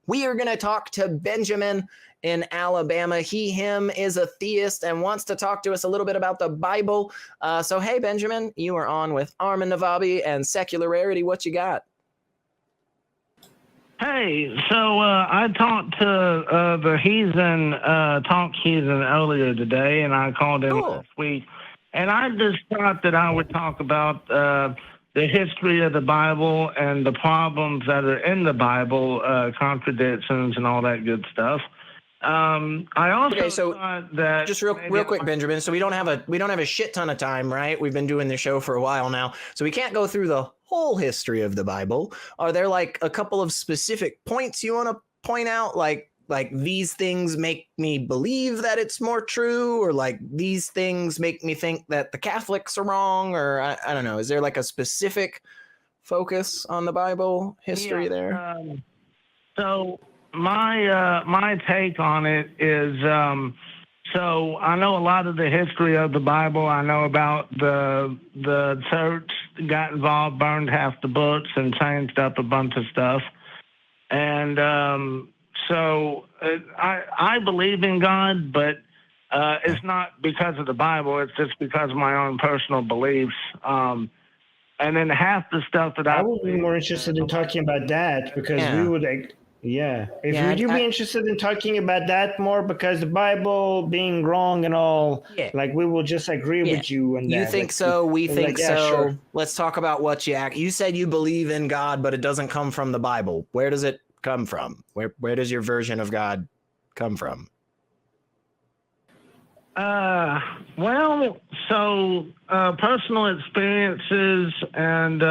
We are going to talk to Benjamin in Alabama. He, him is a theist and wants to talk to us a little bit about the Bible. So, hey, Benjamin, you are on with Armin Navabi and Secularity. What you got? Hey, so I talked to the Talk Heathen earlier today, and I called in last week. And I just thought that I would talk about the history of the Bible and the problems that are in the Bible, contradictions and all that good stuff. I also thought that just real quick, Benjamin. So we don't have a shit ton of time, right? We've been doing the show for a while now, so we can't go through the whole history of the Bible. Are there like a couple of specific points you want to point out, like these things make me believe that it's more true, or like these things make me think that the Catholics are wrong, or I don't know. Is there like a specific focus on the Bible history there? So my take on it is, so I know a lot of the history of the Bible. I know about the church got involved, burned half the books, and changed up a bunch of stuff. And so I believe in God, but it's not because of the Bible. It's just because of my own personal beliefs. And then half the stuff that I would be more interested in talking about that, because we would like. Yeah. Would you be interested in talking about that more? Because the Bible being wrong and all, like we will just agree with you. And you think so? We think so. Sure. Let's talk about what you said you believe in God, but it doesn't come from the Bible. Where does it come from? Where does your version of God come from? Well, so personal experiences and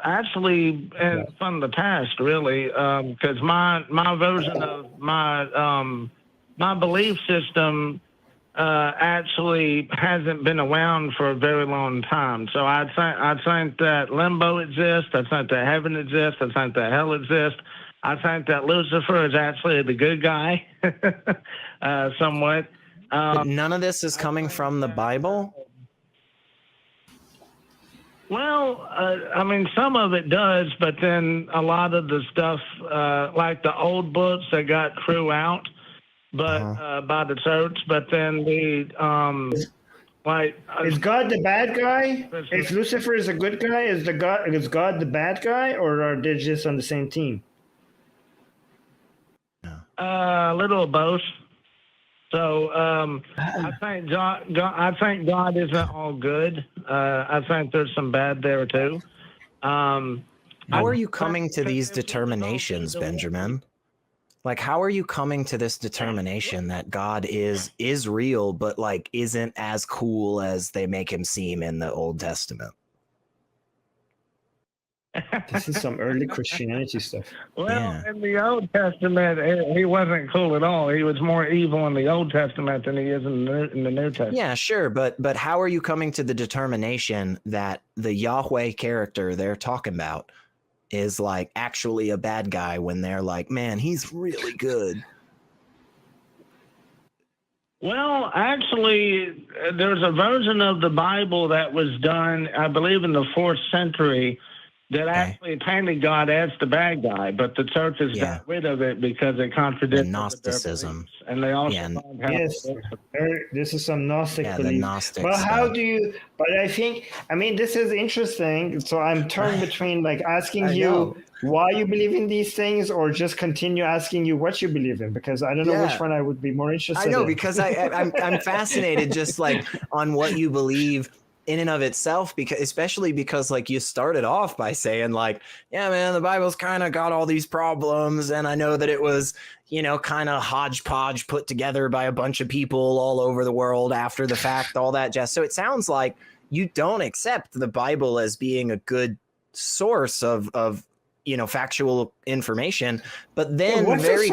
actually, and from the past, really, because my version of my belief system actually hasn't been around for a very long time. So I think that limbo exists. I think that heaven exists. I think that hell exists. I think that Lucifer is actually the good guy, somewhat. But none of this is coming from the Bible? Well, I mean, some of it does, but then a lot of the stuff, like the old books that got threw out, but by the church. But then is God the bad guy? If Lucifer is a good guy, is God the bad guy, or are they just on the same team? A little of both. So I think God isn't all good. I think there's some bad there too. How are you coming to these determinations, Benjamin? Like, how are you coming to this determination that God is real, but like isn't as cool as they make him seem in the Old Testament? This is some early Christianity stuff. Well, in the Old Testament, he wasn't cool at all. He was more evil in the Old Testament than he is in the New Testament. Yeah, sure. But how are you coming to the determination that the Yahweh character they're talking about is like actually a bad guy when they're like, man, he's really good? Well, actually, there's a version of the Bible that was done, I believe, in the 4th century that actually painted God as the bad guy, but the churches got rid of it because it contradicted the Gnosticism. And they also this is some Gnostic belief. The Gnostic well, stuff. how do you? But I mean, this is interesting. So I'm torn between like asking you why you believe in these things, or just continue asking you what you believe in, because I don't know which one I would be more interested in. I know, because I'm fascinated just like on what you believe in and of itself, because especially because like you started off by saying like, yeah, man, the Bible's kind of got all these problems, and I know that it was, you know, kind of hodgepodge put together by a bunch of people all over the world after the fact, all that jazz. So it sounds like you don't accept the Bible as being a good source of you know, factual information, but then very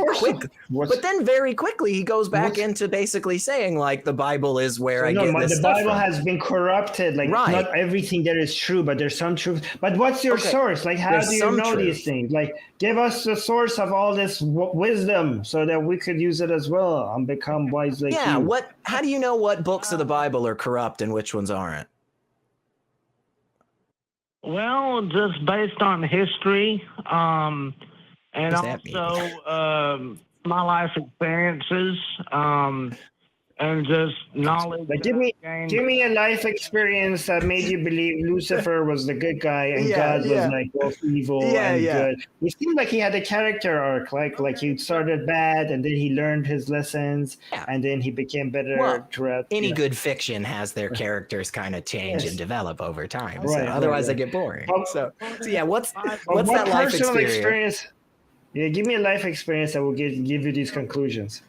quickly he goes back into basically saying like the Bible is where I get this the stuff Bible from. Has been corrupted. Like not everything there is true, but there's some truth. But what's your source? Like, how do you know these things? Like, give us the source of all this wisdom so that we could use it as well and become wise like you. How do you know what books of the Bible are corrupt and which ones aren't? Well, just based on history, and also my life experiences, and just knowledge. Like, give me a life experience that made you believe Lucifer was the good guy and God was like both evil and good. It seemed like he had a character arc, like he started bad and then he learned his lessons and then he became better throughout. Any good fiction has their characters kind of change and develop over time. So otherwise they get boring. So yeah, what's that life experience? Yeah, give me a life experience that will give you these conclusions.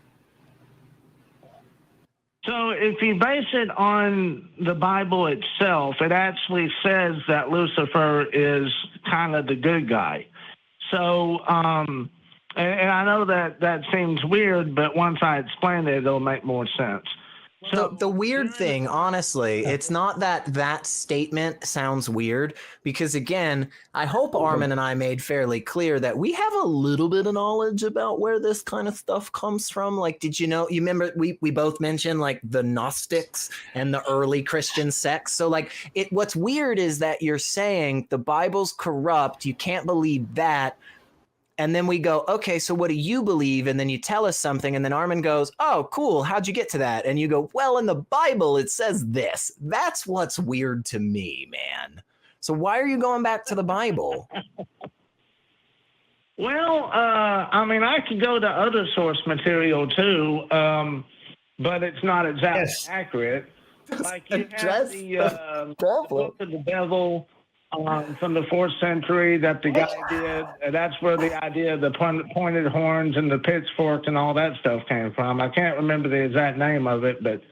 So if you base it on the Bible itself, it actually says that Lucifer is kind of the good guy. So, and I know that seems weird, but once I explain it, it'll make more sense. So the weird thing, honestly, it's not that statement sounds weird, because again, I hope Armin and I made fairly clear that we have a little bit of knowledge about where this kind of stuff comes from. Like, did you know, you remember we both mentioned like the Gnostics and the early Christian sects. So like what's weird is that you're saying the Bible's corrupt. You can't believe that. And then we go, okay, so what do you believe? And then you tell us something. And then Armin goes, oh, cool. How'd you get to that? And you go, well, in the Bible, it says this. That's what's weird to me, man. So why are you going back to the Bible? Well, I mean, I could go to other source material too, but it's not exactly accurate. Like you have the Book of the Devil, from the 4th century that the guy did. That's where the idea of the pointed horns and the pitchfork and all that stuff came from. I can't remember the exact name of it, but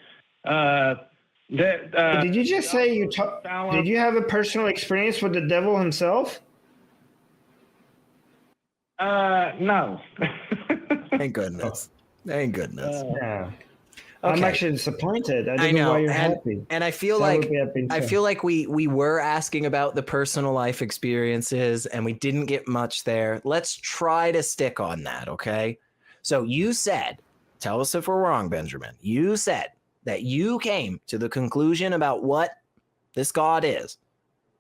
did you just say did you have a personal experience with the devil himself? No. Thank goodness. Thank goodness. Yeah. Okay. I'm actually disappointed. I don't know why you're happy. And I feel like we were asking about the personal life experiences and we didn't get much there. Let's try to stick on that, okay? So you said, tell us if we're wrong, Benjamin. You said that you came to the conclusion about what this God is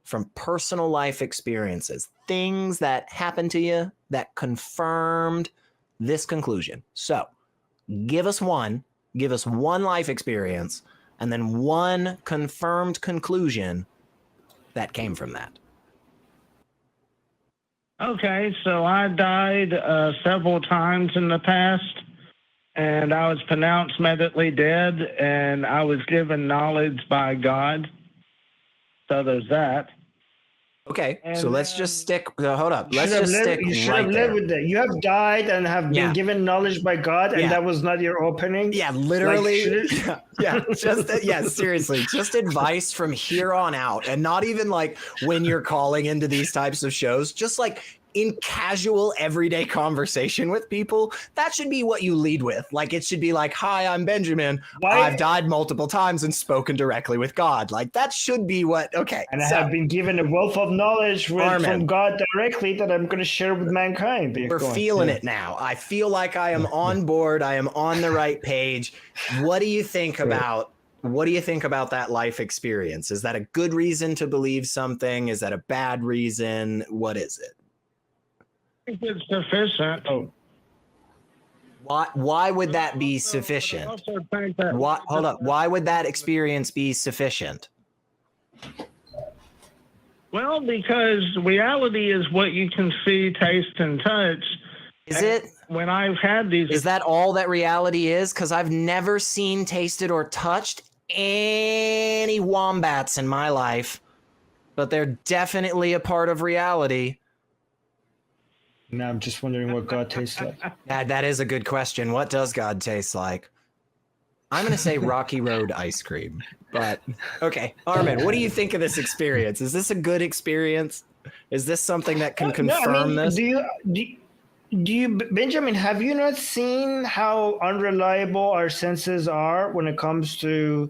from personal life experiences, things that happened to you that confirmed this conclusion. So give us one life experience and then one confirmed conclusion that came from that. Okay, so I died several times in the past, and I was pronounced medically dead, and I was given knowledge by God. So there's that. Okay, so let's just stick. Hold up. Let's just stick You should right have there. lived with that. You have died and have been given knowledge by God, and that was not your opening. Yeah, literally. Seriously, just advice from here on out, and not even like when you're calling into these types of shows. Just like in casual, everyday conversation with people, that should be what you lead with. Like, it should be like, hi, I'm Benjamin. I've died multiple times and spoken directly with God. Like, that should be what, okay. And I have been given a wealth of knowledge from God directly that I'm going to share with mankind. We're feeling it now. I feel like I am on board. I am on the right page. What do you think about that life experience? Is that a good reason to believe something? Is that a bad reason? What is it? I think it's sufficient. Why would that be sufficient? Hold up. Why would that experience be sufficient? Well, because reality is what you can see, taste, and touch. Is it? When I've had these... Is that all that reality is? Because I've never seen, tasted, or touched any wombats in my life, but they're definitely a part of reality. Now I'm just wondering what God tastes like. That is a good question. What does God taste like? I'm going to say Rocky Road ice cream. But, okay. Armin, what do you think of this experience? Is this a good experience? Is this something that can confirm this? Do you, Benjamin, have you not seen how unreliable our senses are when it comes to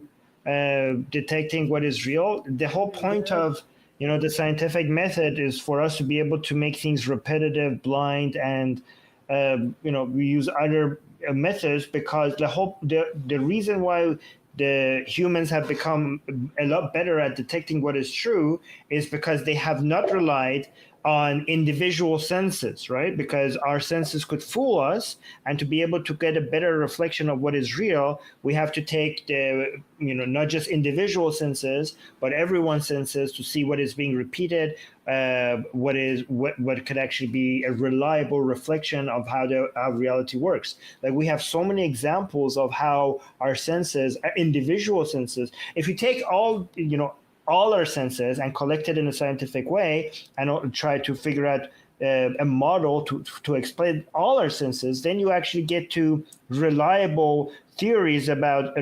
detecting what is real? The whole point of the scientific method is for us to be able to make things repetitive, blind, and we use other methods because the reason why the humans have become a lot better at detecting what is true is because they have not relied on individual senses, right? Because our senses could fool us, and to be able to get a better reflection of what is real, we have to take the, not just individual senses, but everyone's senses to see what is being repeated, what could actually be a reliable reflection of how reality works. Like, we have so many examples of how our senses, individual senses, if you take all our senses and collect it in a scientific way and try to figure out a model to explain all our senses, then you actually get to reliable theories about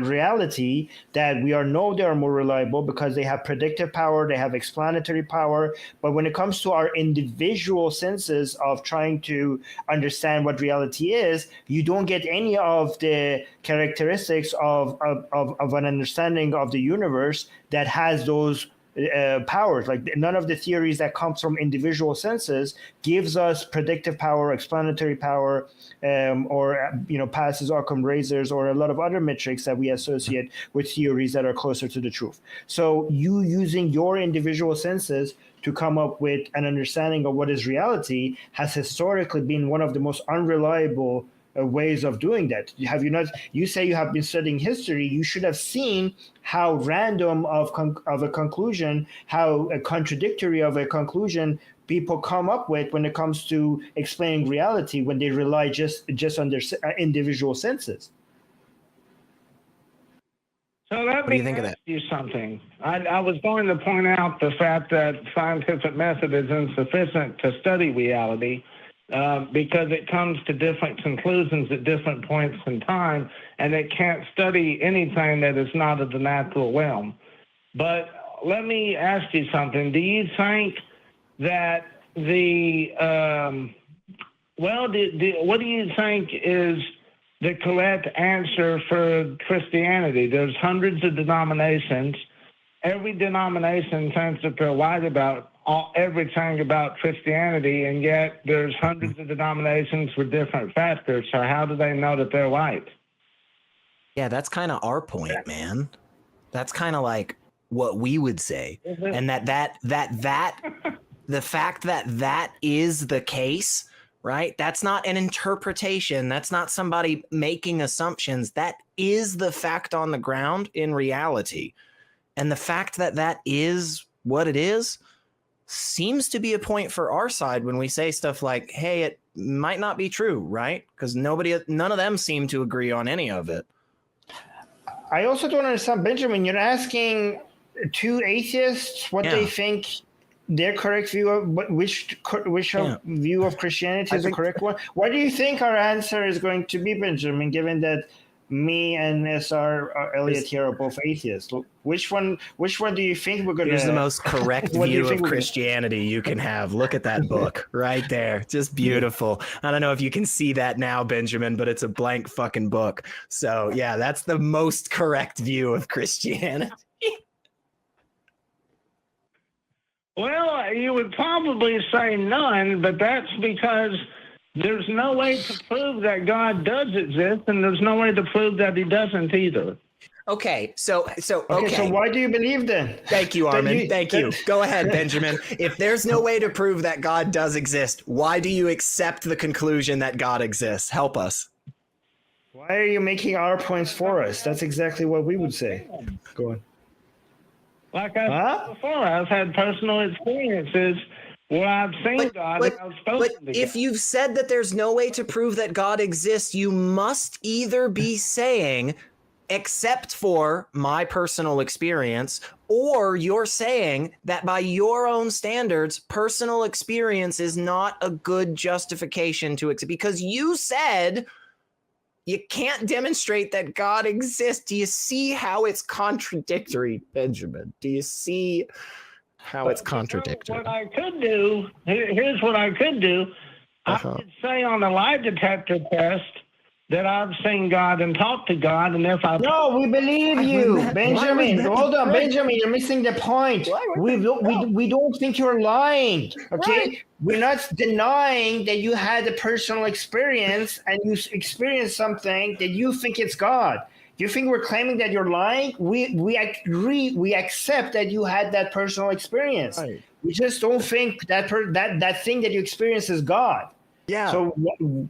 reality that we know they are more reliable because they have predictive power, they have explanatory power. But when it comes to our individual senses of trying to understand what reality is, you don't get any of the characteristics of an understanding of the universe that has those powers. Like, none of the theories that comes from individual senses gives us predictive power, explanatory power, or passes Occam razors, or a lot of other metrics that we associate with theories that are closer to the truth. So you using your individual senses to come up with an understanding of what is reality has historically been one of the most unreliable ways of doing that. Have you not? You say you have been studying history. You should have seen how random of a conclusion, how contradictory of a conclusion people come up with when it comes to explaining reality when they rely just on their individual senses. So let me ask you something. I was going to point out the fact that scientific method is insufficient to study reality, because it comes to different conclusions at different points in time, and it can't study anything that is not of the natural realm. But let me ask you something. Do you think that what do you think is the correct answer for Christianity? There's hundreds of denominations. Every denomination tends to feel right about everything about Christianity, and yet there's hundreds of denominations with different factors. So how do they know that they're right? Yeah, that's kind of our point, man. That's kind of like what we would say. And that the fact that is the case, right? That's not an interpretation. That's not somebody making assumptions. That is the fact on the ground in reality. And the fact that is what it is seems to be a point for our side when we say stuff like, hey, it might not be true, right? Because none of them seem to agree on any of it. I also don't understand, Benjamin, you're asking two atheists what they think their correct view of which view of Christianity is the correct one. What do you think our answer is going to be, Benjamin, given that me and SR Elliot here are both atheists? Which one do you think we're going to... Here's the most correct view of Christianity you can have. Look at that book right there. Just beautiful. I don't know if you can see that now, Benjamin, but it's a blank fucking book. So yeah, that's the most correct view of Christianity. Well, you would probably say none, but that's because there's no way to prove that God does exist, and there's no way to prove that he doesn't either. Okay, so why do you believe then? Thank you, Armin. Thank you. Go ahead, Benjamin. If there's no way to prove that God does exist, why do you accept the conclusion that God exists? Help us. Why are you making our points for us? That's exactly what we would say. Go on. Like I said before, I've had personal experiences where I've seen God and I've spoken to God. If you've said that there's no way to prove that God exists, you must either be saying, except for my personal experience, or you're saying that by your own standards, personal experience is not a good justification to accept, because you said you can't demonstrate that God exists. Do you see how it's contradictory, Benjamin? Do you see how it's contradictory? What I could do, here's what I could do. I could say on the lie detector test that I've seen God and talked to God, and if I... No, we believe you, Benjamin. Hold on, Benjamin, you're missing the point. We don't think you're lying, okay? Right. We're not denying that you had a personal experience and you experienced something that you think it's God. You think we're claiming that you're lying? We agree. We accept that you had that personal experience. Right. We just don't think that that thing that you experience is God. Yeah. So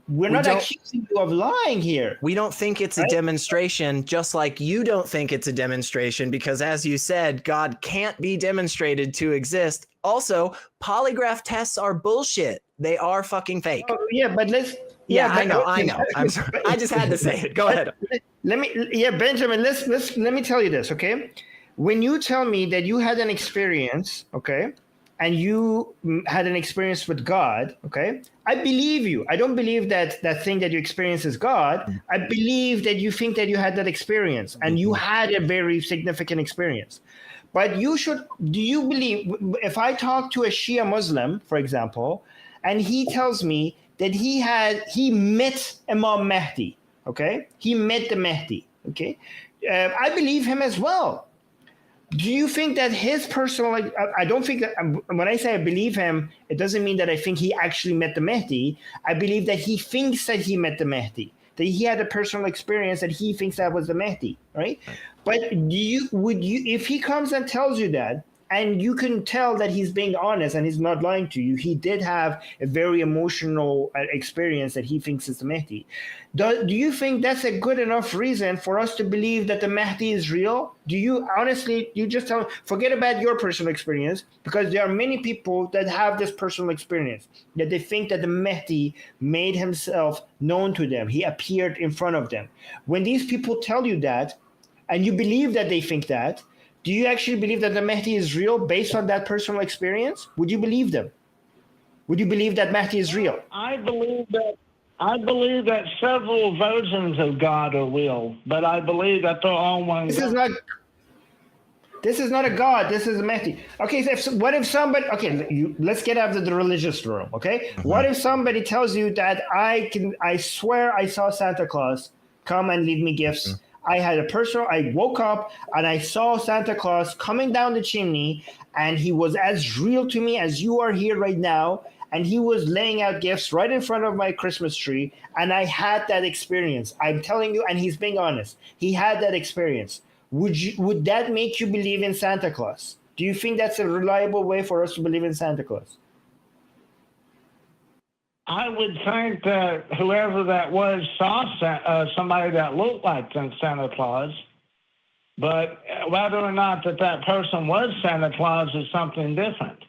we're not accusing you of lying here. We don't think it's a demonstration, just like you don't think it's a demonstration, because as you said, God can't be demonstrated to exist. Also, polygraph tests are bullshit. They are fucking fake. Oh, yeah, but let's... Yeah, I know. I'm sorry. I just had to say it. Go ahead. Benjamin, let me tell you this, okay? When you tell me that you had an experience, okay, and you had an experience with God, okay, I believe you. I don't believe that that thing that you experience is God. I believe that you think that you had that experience and you had a very significant experience. But do you believe, if I talk to a Shia Muslim, for example, and he tells me that he met Imam Mahdi, okay? He met the Mahdi, okay? I believe him as well. Do you think that his personal, I don't think that, when I say I believe him, it doesn't mean that I think he actually met the Mahdi. I believe that he thinks that he met the Mahdi, that he had a personal experience that he thinks that was the Mahdi, right? But would you, if he comes and tells you that, and you can tell that he's being honest and he's not lying to you, he did have a very emotional experience that he thinks is the Mahdi. Do you think that's a good enough reason for us to believe that the Mahdi is real? Do you honestly, you just tell, forget about your personal experience, because there are many people that have this personal experience, that they think that the Mahdi made himself known to them. He appeared in front of them. When these people tell you that, and you believe that they think that, do you actually believe that the Mahdi is real based on that personal experience? Would you believe them? Would you believe that Mahdi is real? I believe that several versions of God are real, but I believe that they're all one God. This is not a God. This is a Mahdi. Okay, so what if somebody? Okay, let's get out of the religious room. Okay, what if somebody tells you that I swear I saw Santa Claus come and leave me gifts? I woke up and I saw Santa Claus coming down the chimney, and he was as real to me as you are here right now. And he was laying out gifts right in front of my Christmas tree. And I had that experience. I'm telling you, and he's being honest. He had that experience. Would that make you believe in Santa Claus? Do you think that's a reliable way for us to believe in Santa Claus? I would think that whoever that was saw somebody that looked like Santa Claus, but whether or not that person was Santa Claus is something different.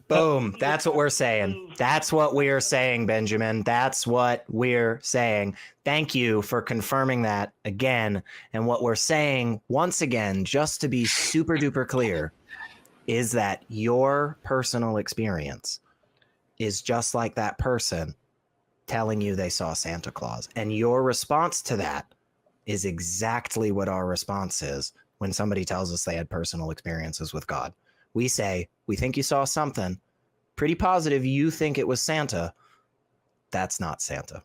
Boom. That's what we're saying. That's what we're saying, Benjamin. That's what we're saying. Thank you for confirming that again. And what we're saying, once again, just to be super duper clear, is that your personal experience is just like that person telling you they saw Santa Claus. And your response to that is exactly what our response is when somebody tells us they had personal experiences with God. We say, we think you saw something. Pretty positive you think it was Santa. That's not Santa.